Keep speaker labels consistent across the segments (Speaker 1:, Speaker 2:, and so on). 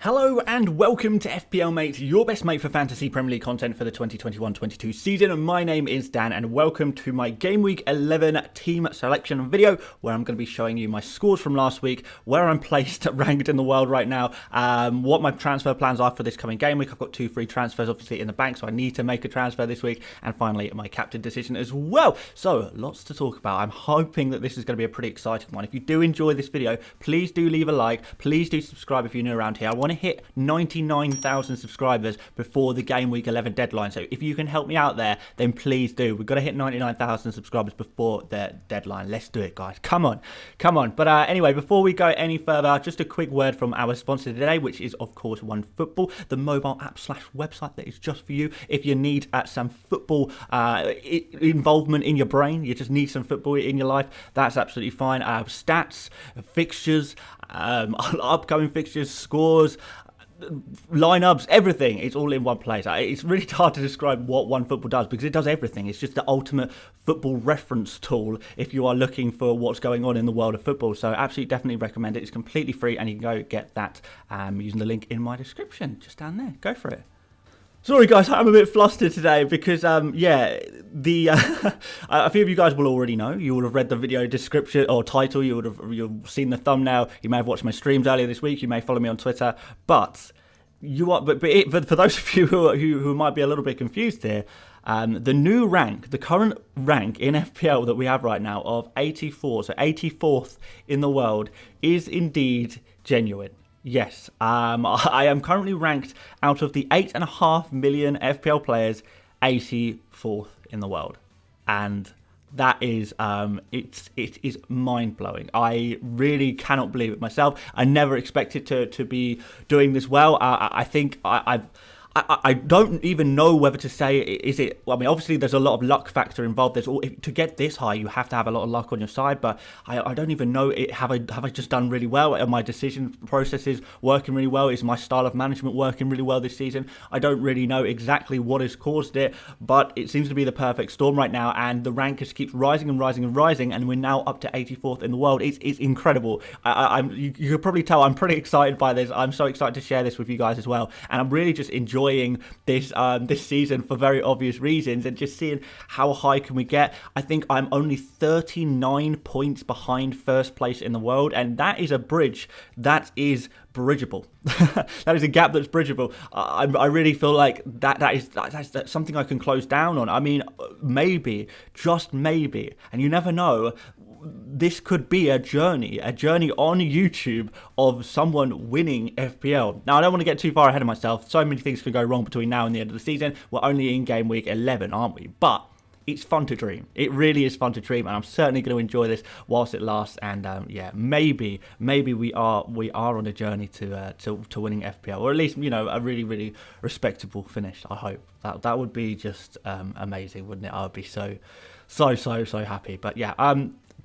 Speaker 1: Hello and welcome to FPL Mate, your best mate for fantasy Premier League content for the 2021-22 season. My name is Dan and welcome to my Game Week 11 team selection video where I'm going to be showing you my scores from last week, where I'm placed ranked in the world right now, what my transfer plans are for this coming game week. I've got 2 free transfers obviously in the bank, so I need to make a transfer this week, and finally my captain decision as well. So lots to talk about. I'm hoping that this is going to be a pretty exciting one. If you do enjoy this video, please do leave a like, please do subscribe if you're new around here. I want to hit 99,000 subscribers before the Game Week 11 deadline, so if you can help me out there, then please do. We've got to hit 99,000 subscribers before the deadline. Let's do it, guys. Come on. But anyway, before we go any further, just a quick word from our sponsor today, which is of course OneFootball, the mobile app / website that is just for you. If you need some football involvement in your brain, you just need some football in your life, that's absolutely fine. Stats, fixtures, upcoming fixtures, scores, lineups, everything. It's all in one place. It's really hard to describe what OneFootball does because it does everything. It's just the ultimate football reference tool if you are looking for what's going on in the world of football. So absolutely definitely recommend it. It's completely free and you can go get that using the link in my description just down there. Go for it. Sorry guys, I'm a bit flustered today because, a few of you guys will already know. You will have read the video description or title, you've seen the thumbnail, you may have watched my streams earlier this week, you may follow me on Twitter, but for those of you who might be a little bit confused here, the new rank, the current rank in FPL that we have right now of 84, so 84th in the world, is indeed genuine. Yes, I am currently ranked out of the 8.5 million FPL players, 84th in the world, and that is it is mind blowing. I really cannot believe it myself. I never expected to be doing this well. I think I don't even know whether to say, is it, well, I mean, obviously there's a lot of luck factor involved. To get this high, you have to have a lot of luck on your side, but I don't even know, have I just done really well? Are my decision processes working really well? Is my style of management working really well this season? I don't really know exactly what has caused it, but it seems to be the perfect storm right now, and the rank just keeps rising and rising and rising, and we're now up to 84th in the world. It's incredible. You can probably tell I'm pretty excited by this. I'm so excited to share this with you guys as well, and I'm really just enjoying this season for very obvious reasons, and just seeing how high can we get. I think I'm only 39 points behind first place in the world, and that is a bridge that is bridgeable. That is a gap that's bridgeable. I really feel like that's something I can close down on. I mean, maybe, just maybe, and you never know, this could be a journey on YouTube of someone winning FPL. Now, I don't want to get too far ahead of myself. So many things could go wrong between now and the end of the season. We're only in Game Week 11, aren't we? But it's fun to dream. It really is fun to dream, and I'm certainly going to enjoy this whilst it lasts. And maybe we are on a journey to winning FPL, or at least, you know, a really, really respectable finish. I hope that would be just amazing, wouldn't it? I would be so happy. But yeah,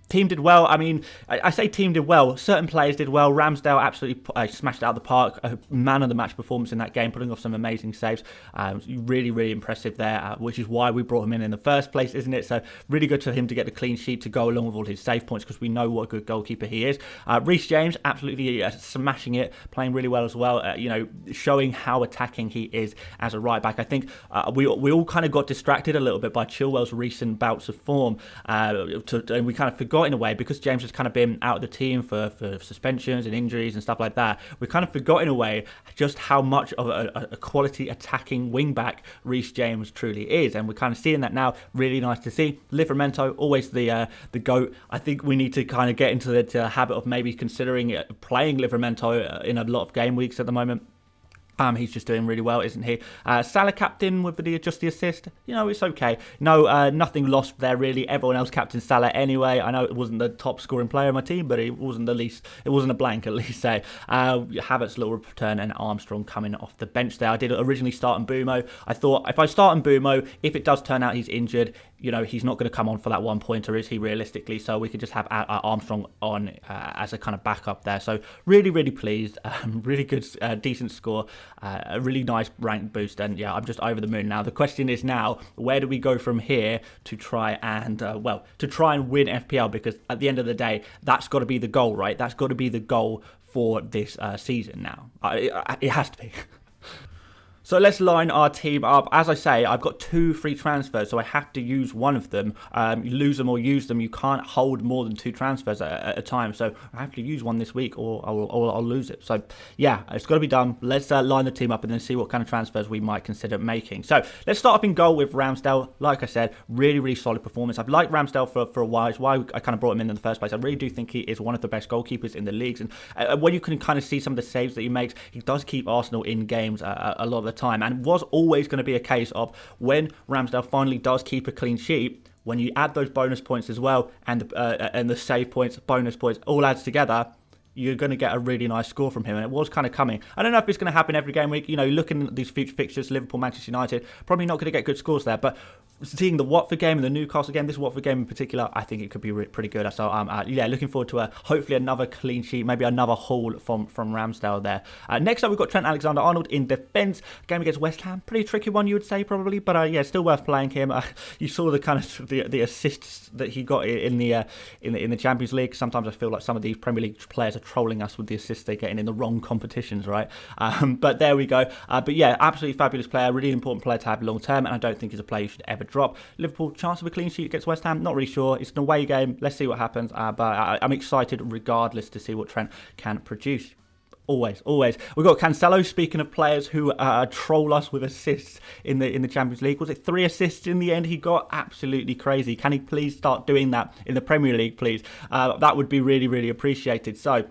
Speaker 1: team did well. I mean, I say team did well. Certain players did well. Ramsdale absolutely smashed it out of the park. A man of the match performance in that game, putting off some amazing saves. Really, really impressive there, which is why we brought him in the first place, isn't it? So really good for him to get the clean sheet to go along with all his save points, because we know what a good goalkeeper he is. Reece James absolutely smashing it, playing really well as well. Showing how attacking he is as a right back. I think we all kind of got distracted a little bit by Chilwell's recent bouts of form, and we kind of forgot in a way, because James has kind of been out of the team for suspensions and injuries and stuff like that. We kind of forgot in a way just how much of a quality attacking wing back Reece James truly is, and we're kind of seeing that now. Really nice to see. Livramento, always the GOAT. I think we need to kind of get into the habit of maybe considering playing Livramento in a lot of game weeks at the moment. He's just doing really well, isn't he? Salah captain with the assist. You know, it's okay. No, nothing lost there really. Everyone else captained Salah anyway. I know it wasn't the top scoring player on my team, but it wasn't the least. It wasn't a blank at least. Say, Havertz little return and Armstrong coming off the bench there. I did originally start Mbumo. I thought if I start Mbumo, if it does turn out he's injured, you know, he's not going to come on for that 1 pointer, is he, realistically? So we could just have Armstrong on as a kind of backup there. So really, really pleased. Really good, decent score. A really nice rank boost. And yeah, I'm just over the moon now. The question is now, where do we go from here to try and, win FPL? Because at the end of the day, that's got to be the goal, right? That's got to be the goal for this season now. It has to be. So let's line our team up. As I say, I've got 2 free transfers, so I have to use one of them. You lose them or use them. You can't hold more than 2 transfers at a time. So I have to use one this week or I'll lose it. So yeah, it's got to be done. Let's line the team up and then see what kind of transfers we might consider making. So let's start off in goal with Ramsdale. Like I said, really, really solid performance. I've liked Ramsdale for a while. It's why I kind of brought him in the first place. I really do think he is one of the best goalkeepers in the leagues. And when you can kind of see some of the saves that he makes, he does keep Arsenal in games a lot of the time, and was always going to be a case of when Ramsdale finally does keep a clean sheet, when you add those bonus points as well and the save points, bonus points, all adds together, you're going to get a really nice score from him, and it was kind of coming. I don't know if it's going to happen every game week. You know, looking at these future fixtures, Liverpool, Manchester United, probably not going to get good scores there, but seeing the Watford game and the Newcastle game, this Watford game in particular, I think it could be pretty good. So yeah, looking forward to hopefully another clean sheet, maybe another haul from Ramsdale there. Next up, we've got Trent Alexander-Arnold in defence. Game against West Ham, pretty tricky one, you would say, probably, but yeah, still worth playing him. You saw the kind of the assists that he got in the Champions League. Sometimes I feel like some of these Premier League players are trolling us with the assists they're getting in the wrong competitions, right? But there we go. But yeah, absolutely fabulous player, really important player to have long term, and I don't think he's a player you should ever drop. Liverpool, chance of a clean sheet against West Ham, not really sure. It's an away game. Let's see what happens. But I'm excited regardless to see what Trent can produce. Always. We've got Cancelo, speaking of players who troll us with assists in the Champions League. Was it 3 assists in the end he got? Absolutely crazy. Can he please start doing that in the Premier League, please? That would be really, really appreciated. So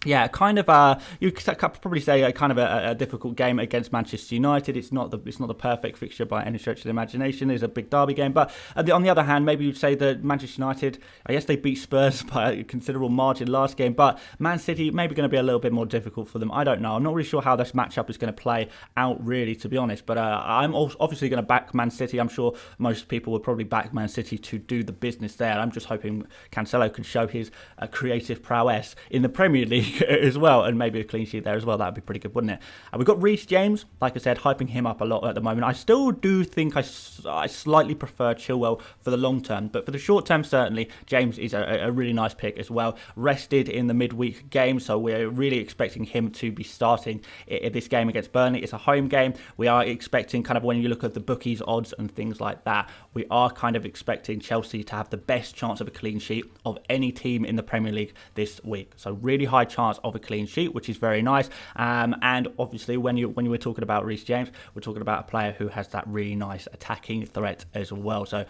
Speaker 1: yeah, kind of you could probably say a difficult game against Manchester United. It's not the perfect fixture by any stretch of the imagination. It's a big derby game, but on the other hand, maybe you'd say that Manchester United, I guess they beat Spurs by a considerable margin last game, but Man City maybe going to be a little bit more difficult for them. I don't know. I'm not really sure how this matchup is going to play out, really, to be honest. But I'm obviously going to back Man City. I'm sure most people would probably back Man City to do the business there. I'm just hoping Cancelo can show his creative prowess in the Premier League as well, and maybe a clean sheet there as well. That would be pretty good, wouldn't it? And we've got Reece James, like I said, hyping him up a lot at the moment. I still do think I slightly prefer Chilwell for the long term, but for the short term, certainly James is a really nice pick as well. Rested in the midweek game, so we're really expecting him to be starting in this game against Burnley. It's a home game. We are expecting, kind of when you look at the bookies odds and things like that, we are kind of expecting Chelsea to have the best chance of a clean sheet of any team in the Premier League this week. So really high chance of a clean sheet, which is very nice. And obviously, when you were talking about Reece James, we're talking about a player who has that really nice attacking threat as well. So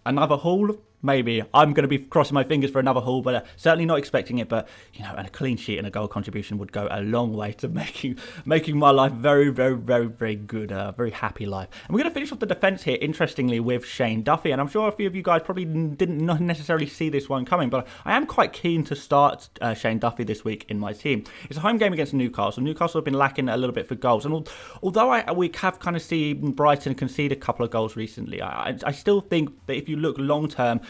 Speaker 1: another haul, maybe. I'm going to be crossing my fingers for another haul, but certainly not expecting it. But, you know, and a clean sheet and a goal contribution would go a long way to making my life very, very, very, very good. Very happy life. And we're going to finish off the defence here, interestingly, with Shane Duffy. And I'm sure a few of you guys probably didn't necessarily see this one coming, but I am quite keen to start Shane Duffy this week in my team. It's a home game against Newcastle. Newcastle have been lacking a little bit for goals. And although we have kind of seen Brighton concede a couple of goals recently, I still think that if you look long-term,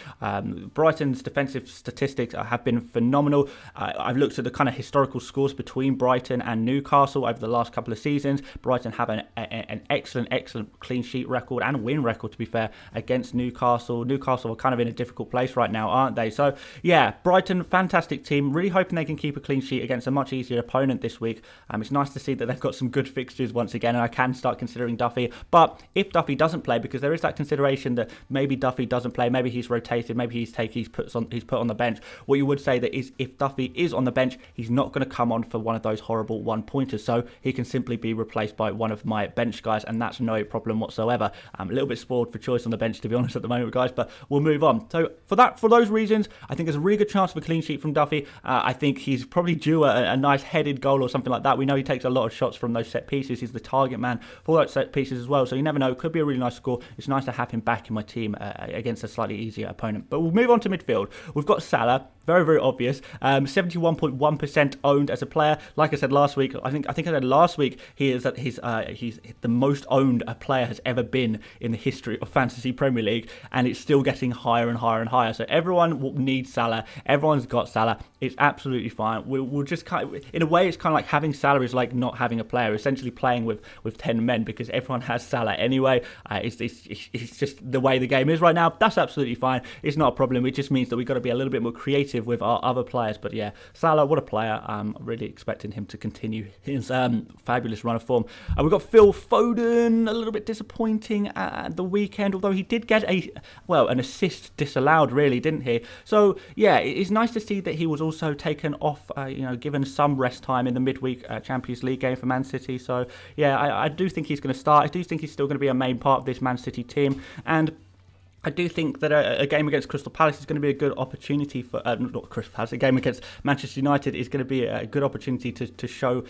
Speaker 1: Brighton's defensive statistics have been phenomenal. I've looked at the kind of historical scores between Brighton and Newcastle over the last couple of seasons. Brighton have an excellent clean sheet record and win record, to be fair, against Newcastle. Newcastle are kind of in a difficult place right now, aren't they? So yeah, Brighton, fantastic team. Really hoping they can keep a clean sheet against a much easier opponent this week. It's nice to see that they've got some good fixtures once again, and I can start considering Duffy. But if Duffy doesn't play, because there is that consideration that maybe Duffy doesn't play, maybe he's rotated, maybe he's put on the bench. What you would say that is, if Duffy is on the bench, he's not going to come on for one of those horrible one-pointers, so he can simply be replaced by one of my bench guys, and that's no problem whatsoever. I'm a little bit spoiled for choice on the bench, to be honest, at the moment, guys, but we'll move on. So for those reasons, I think there's a really good chance of a clean sheet from Duffy. I think he's probably due a nice headed goal or something like that. We know he takes a lot of shots from those set pieces. He's the target man for those set pieces as well, so you never know. It could be a really nice score. It's nice to have him back in my team against a slightly easier opponent. But we'll move on to midfield. We've got Salah. Very, very obvious. 71.1% owned as a player. Like I said last week, I think I said last week, he's the most owned a player has ever been in the history of Fantasy Premier League, and it's still getting higher and higher and higher. So everyone needs Salah. Everyone's got Salah. It's absolutely fine. We'll just kind of, in a way, it's kind of like having Salah is like not having a player. Essentially playing with 10 men, because everyone has Salah anyway. It's just the way the game is right now. That's absolutely fine. it's not a problem. It just means that we've got to be a little bit more creative with our other players. But yeah, Salah, what a player. I'm really expecting him to continue his fabulous run of form. We've got Phil Foden, a little bit disappointing at the weekend, although he did get an assist disallowed, really, didn't he? So yeah, it's nice to see that he was also taken off, given some rest time in the midweek Champions League game for Man City. So yeah, I do think he's going to start. I do think he's still going to be a main part of this Man City team, and I do think that a game against Crystal Palace is going to be a good opportunity for not Crystal Palace. A game against Manchester United is going to be a good opportunity to show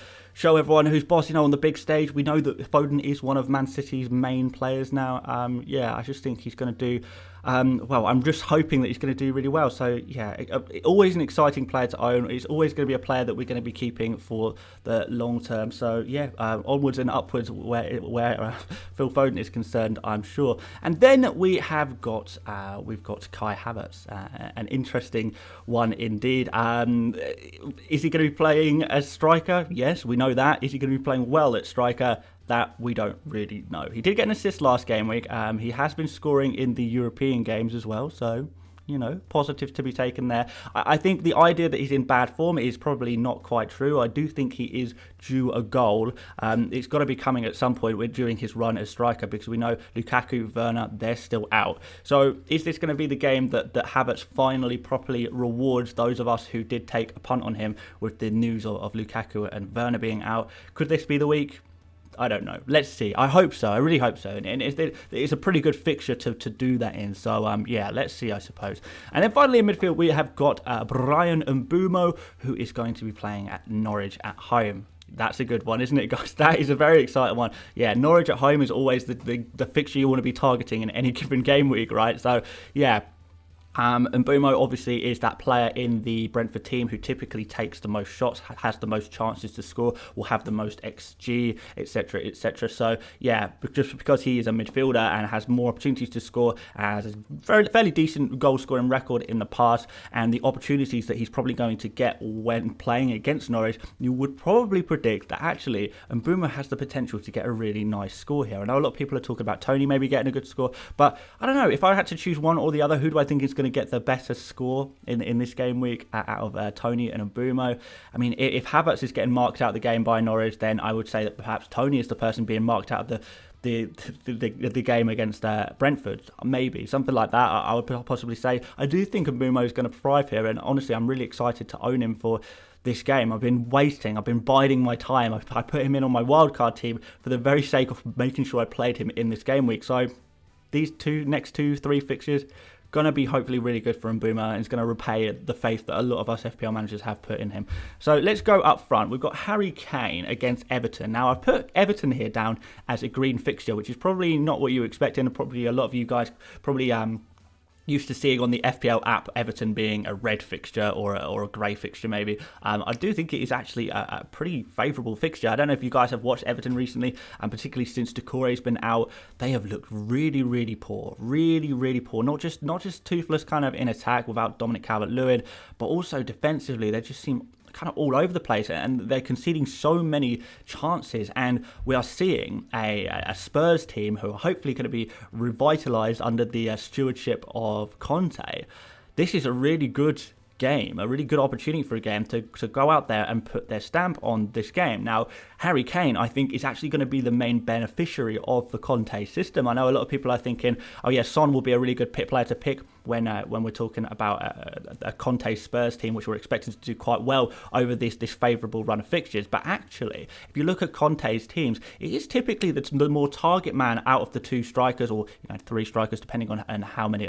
Speaker 1: everyone who's boss. On the big stage, we know that Foden is one of Man City's main players now. I just think he's going to do. I'm just hoping that he's going to do really well. So yeah, always an exciting player to own. It's always going to be a player that we're going to be keeping for the long term. So yeah, onwards and upwards where Phil Foden is concerned, I'm sure. And then we've got Kai Havertz, an interesting one indeed. Is he going to be playing as striker? Yes, we know that. Is he going to be playing well at striker? That we don't really know. He did get an assist last game week. He has been scoring in the European games as well, so positives to be taken there. I think the idea that he's in bad form is probably not quite true. I do think he is due a goal. It's got to be coming at some point during his run as striker, because we know Lukaku, Werner, they're still out. So is this going to be the game that Havertz finally properly rewards those of us who did take a punt on him with the news of Lukaku and Werner being out? Could this be the week? I don't know. Let's see. I hope so. I really hope so. And it's a pretty good fixture to do that in. So, let's see, I suppose. And then finally in midfield, we have got Bryan Mbeumo, who is going to be playing at Norwich at home. That's a good one, isn't it, guys? That is a very exciting one. Yeah, Norwich at home is always the fixture you want to be targeting in any given game week, right? So, yeah. Mbeumo obviously is that player in the Brentford team who typically takes the most shots, has the most chances to score, will have the most XG, etc, etc. So yeah, just because he is a midfielder and has more opportunities to score, has a fairly decent goal scoring record in the past, and the opportunities that he's probably going to get when playing against Norwich, you would probably predict that actually Mbeumo has the potential to get a really nice score here. I know a lot of people are talking about Tony maybe getting a good score, but I don't know, if I had to choose one or the other, who do I think is going to get the better score in this game week out of Tony and Mbeumo? I mean, if Havertz is getting marked out of the game by Norwich, then I would say that perhaps Tony is the person being marked out of the game against Brentford. Maybe something like that, I would possibly say. I do think Mbeumo is going to thrive here, and honestly, I'm really excited to own him for this game. I've been biding my time. I put him in on my wildcard team for the very sake of making sure I played him in this game week. So these next 2-3 fixtures, going to be hopefully really good for Mbeumo, and it's going to repay the faith that a lot of us FPL managers have put in him. So let's go up front. We've got Harry Kane against Everton. Now, I've put Everton here down as a green fixture, which is probably not what you expect, and probably a lot of you guys probably used to seeing on the FPL app Everton being a red fixture or a grey fixture maybe. I do think it is actually a pretty favourable fixture. I don't know if you guys have watched Everton recently, and particularly since Doucouré's been out, they have looked really, really poor. Really, really poor. Not just toothless kind of in attack without Dominic Calvert-Lewin, but also defensively, they just seem kind of all over the place, and they're conceding so many chances, and we are seeing a Spurs team who are hopefully going to be revitalised under the stewardship of Conte. This is a really good game, a really good opportunity for a game to go out there and put their stamp on this game. Now, Harry Kane, I think, is actually going to be the main beneficiary of the Conte system. I know a lot of people are thinking, oh yeah, Son will be a really good player to pick when we're talking about a Conte Spurs team, which we're expected to do quite well over this favourable run of fixtures. But actually, if you look at Conte's teams, it is typically the more target man out of the two strikers, or 3 strikers, depending on how many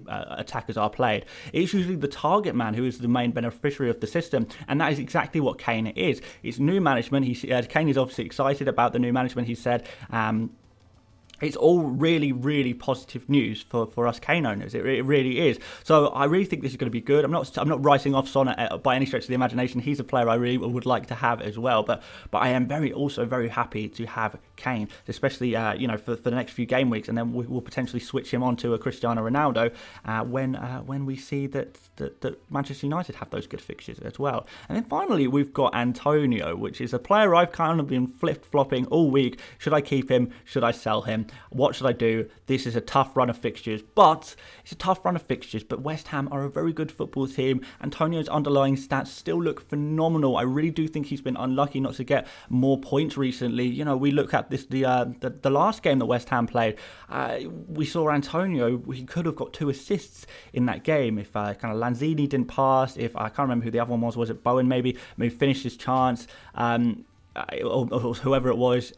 Speaker 1: attackers are played. It's usually the target man who is the main beneficiary of the system, and that is exactly what Kane is. It's new management. Kane is obviously excited about the new management. He said it's all really, really positive news for us Kane owners. It really is. So I really think this is going to be good. I'm not writing off Son by any stretch of the imagination. He's a player I really would like to have as well. But I am also very happy to have Kane, especially for the next few game weeks, and then we'll potentially switch him on to a Cristiano Ronaldo when we see that Manchester United have those good fixtures as well. And then finally we've got Antonio, which is a player I've kind of been flip-flopping all week. Should I keep him? Should I sell him? What should I do? This is a tough run of fixtures, but West Ham are a very good football team. Antonio's underlying stats still look phenomenal. I really do think he's been unlucky not to get more points recently. You know, we look at this the last game that West Ham played. We saw Antonio. He could have got 2 assists in that game if kind of Lanzini didn't pass. If I can't remember who the other one was. Was it Bowen? Maybe finished his chance. Or whoever it was,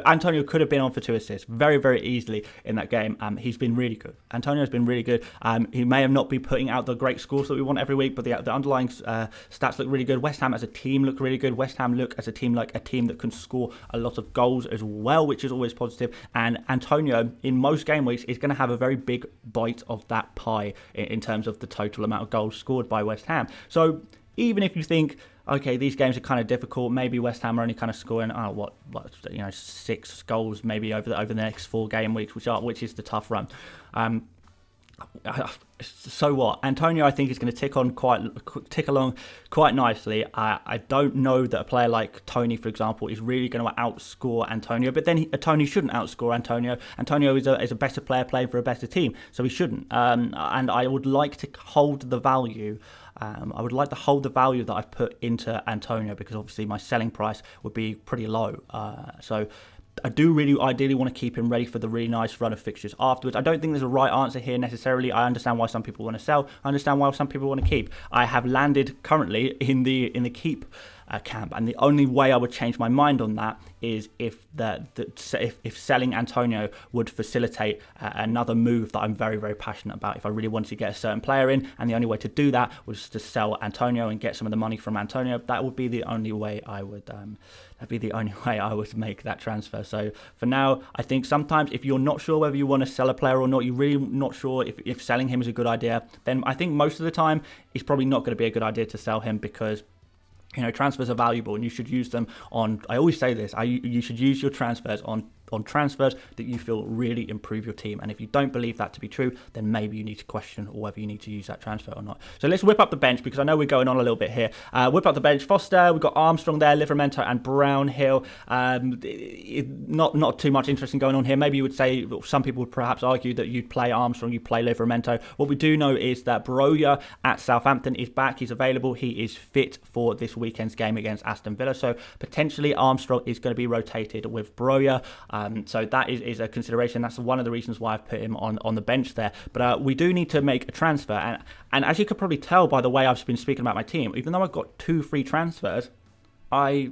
Speaker 1: Antonio could have been on for 2 assists very, very easily in that game. He's been really good. Antonio's been really good. He may have not been putting out the great scores that we want every week, but the underlying stats look really good. West Ham as a team look really good. West Ham look as a team like a team that can score a lot of goals as well, which is always positive. And Antonio, in most game weeks, is going to have a very big bite of that pie in terms of the total amount of goals scored by West Ham. So even if you think, okay, these games are kind of difficult, maybe West Ham are only kind of scoring 6 goals maybe over the next 4 game weeks, which is the tough run. So what? Antonio, I think, is going to tick along quite nicely. I don't know that a player like Tony, for example, is really going to outscore Antonio. But then Tony shouldn't outscore Antonio. Antonio is a better player playing for a better team, so he shouldn't. And I would like to hold the value. I would like to hold the value that I've put into Antonio, because obviously my selling price would be pretty low. So I do really ideally want to keep him ready for the really nice run of fixtures afterwards. I don't think there's a right answer here necessarily. I understand why some people want to sell. I understand why some people want to keep. I have landed currently in the keep camp, and the only way I would change my mind on that is if selling Antonio would facilitate another move that I'm very, very passionate about. If I really wanted to get a certain player in, and the only way to do that was to sell Antonio and get some of the money from Antonio, that would be the only way I would. That'd be the only way I would make that transfer. So for now, I think sometimes if you're not sure whether you want to sell a player or not, you're really not sure if selling him is a good idea, then I think most of the time it's probably not going to be a good idea to sell him, because transfers are valuable and you should use them on, I always say this, you should use your transfers on transfers that you feel really improve your team. And if you don't believe that to be true, then maybe you need to question whether you need to use that transfer or not. So let's whip up the bench, because I know we're going on a little bit here. Whip up the bench. Foster, we've got Armstrong there, Livramento and Brownhill. Not too much interesting going on here. Maybe you would say, some people would perhaps argue that you'd play Armstrong, you'd play Livramento. What we do know is that Broja at Southampton is back. He's available. He is fit for this weekend's game against Aston Villa. So potentially Armstrong is going to be rotated with Broja. So that is a consideration. That's one of the reasons why I've put him on the bench there. But we do need to make a transfer. And as you could probably tell by the way I've been speaking about my team, even though I've got 2 free transfers, I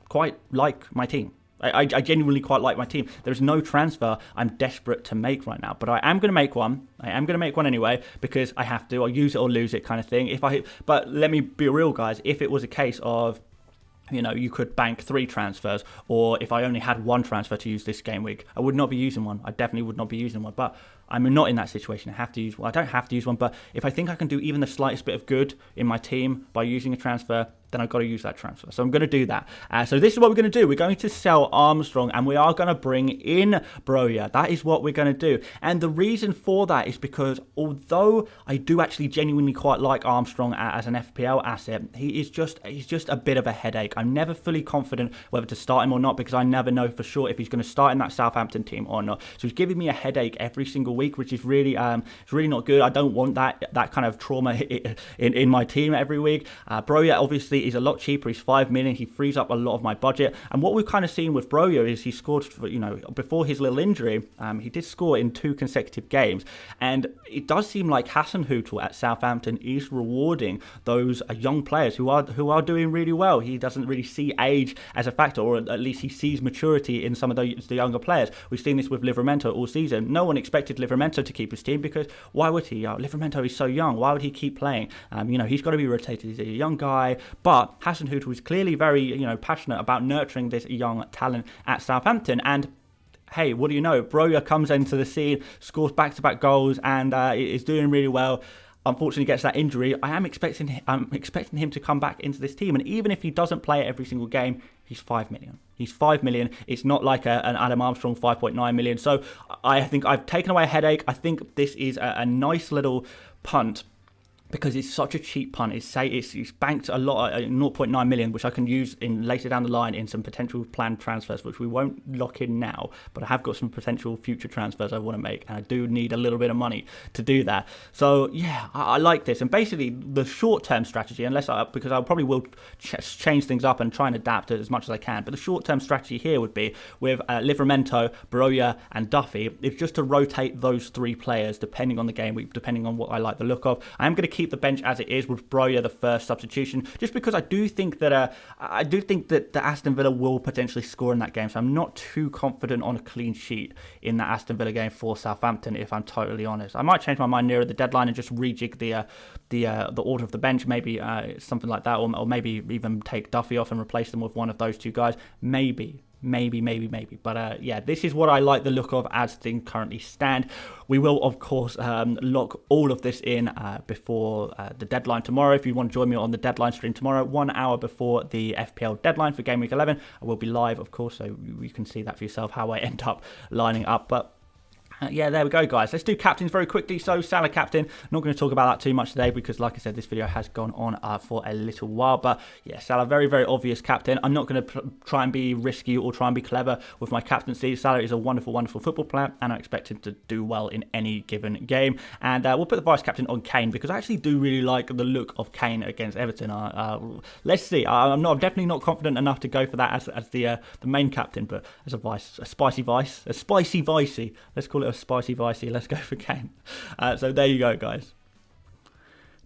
Speaker 1: quite like my team. I genuinely quite like my team. There's no transfer I'm desperate to make right now, but I am going to make one. I am going to make one anyway, because I have to. I'll use it or lose it kind of thing. But let me be real, guys. If it was a case of, you could bank 3 transfers, or if I only had 1 transfer to use this game week, I would not be using one. I definitely would not be using one. But I'm not in that situation. I have to use one. I don't have to use one, but if I think I can do even the slightest bit of good in my team by using a transfer, then I've got to use that transfer. So I'm going to do that. So this is what we're going to do. We're going to sell Armstrong, and we are going to bring in Broja. That is what we're going to do. And the reason for that is because although I do actually genuinely quite like Armstrong as an FPL asset, he's just a bit of a headache. I'm never fully confident whether to start him or not, because I never know for sure if he's going to start in that Southampton team or not. So he's giving me a headache every single week, which is really not good. I don't want that kind of trauma in my team every week. Broja obviously is a lot cheaper. He's 5 million. He frees up a lot of my budget. And what we've kind of seen with Broja is he scored, before his little injury, he did score in 2 consecutive games. And it does seem like Hasenhüttl at Southampton is rewarding those young players who are doing really well. He doesn't really see age as a factor, or at least he sees maturity in some of the younger players. We've seen this with Livramento all season. No one expected Livramento to keep his team, because why would he? Livramento is so young. Why would he keep playing? He's got to be rotated. He's a young guy, but Hasenhüttl is clearly very, passionate about nurturing this young talent at Southampton. And hey, what do you know? Broja comes into the scene, scores back-to-back goals, and is doing really well. Unfortunately, gets that injury. I'm expecting him to come back into this team, and even if he doesn't play every single game, he's 5 million. He's 5 million. It's not like an Adam Armstrong 5.9 million. So I think I've taken away a headache. I think this is a nice little punt because it's such a cheap punt. It's banked a lot, 0.9 million, which I can use in later down the line in some potential planned transfers, which we won't lock in now. But I have got some potential future transfers I want to make, and I do need a little bit of money to do that. So yeah, I like this. And basically, the short-term strategy, because I probably will change things up and try and adapt it as much as I can. But the short-term strategy here would be with Livramento, Broja, and Duffy. It's just to rotate those 3 players depending on the game week, depending on what I like the look of. I am going to keep the bench as it is with Broja the first substitution, just because I do think that the Aston Villa will potentially score in that game. So I'm not too confident on a clean sheet in that Aston Villa game for Southampton, if I'm totally honest. I might change my mind nearer the deadline and just rejig the order of the bench, maybe something like that, or maybe even take Duffy off and replace them with one of those 2 guys. Maybe. But yeah, this is what I like the look of as things currently stand. We will, of course, lock all of this in before the deadline tomorrow. If you want to join me on the deadline stream tomorrow, 1 hour before the FPL deadline for Game Week 11, I will be live, of course, so you can see that for yourself, how I end up lining up. But yeah, there we go, guys. Let's do captains very quickly. So, Salah captain. Not going to talk about that too much today because, like I said, this video has gone on for a little while. But yeah, Salah, very, very obvious captain. I'm not going to try and be risky or try and be clever with my captaincy. Salah is a wonderful, wonderful football player, and I expect him to do well in any given game. And we'll put the vice captain on Kane because I actually do really like the look of Kane against Everton. Let's see. I'm definitely not confident enough to go for that as the main captain, but as a spicy vicey. Let's call it a spicy vicey. Let's go for Kane. So there you go, guys.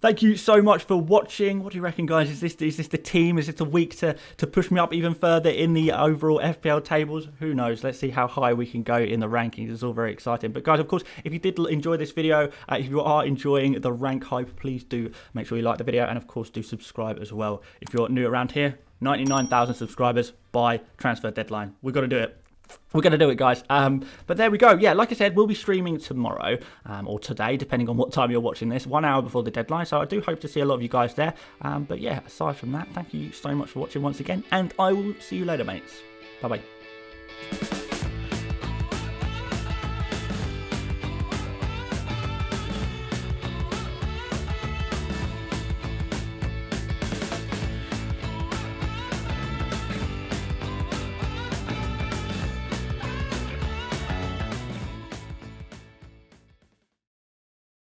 Speaker 1: Thank you so much for watching. What do you reckon, guys? Is this the team? Is it a week to push me up even further in the overall FPL tables? Who knows? Let's see how high we can go in the rankings. It's all very exciting. But guys, of course, if you did enjoy this video, if you are enjoying the rank hype, please do make sure you like the video and, of course, do subscribe as well. If you're new around here, 99,000 subscribers by transfer deadline. We've got to do it. We're going to do it, guys. But there we go. Yeah, like I said, we'll be streaming tomorrow or today, depending on what time you're watching this, 1 hour before the deadline. So I do hope to see a lot of you guys there. But yeah, aside from that, thank you so much for watching once again. And I will see you later, mates. Bye-bye.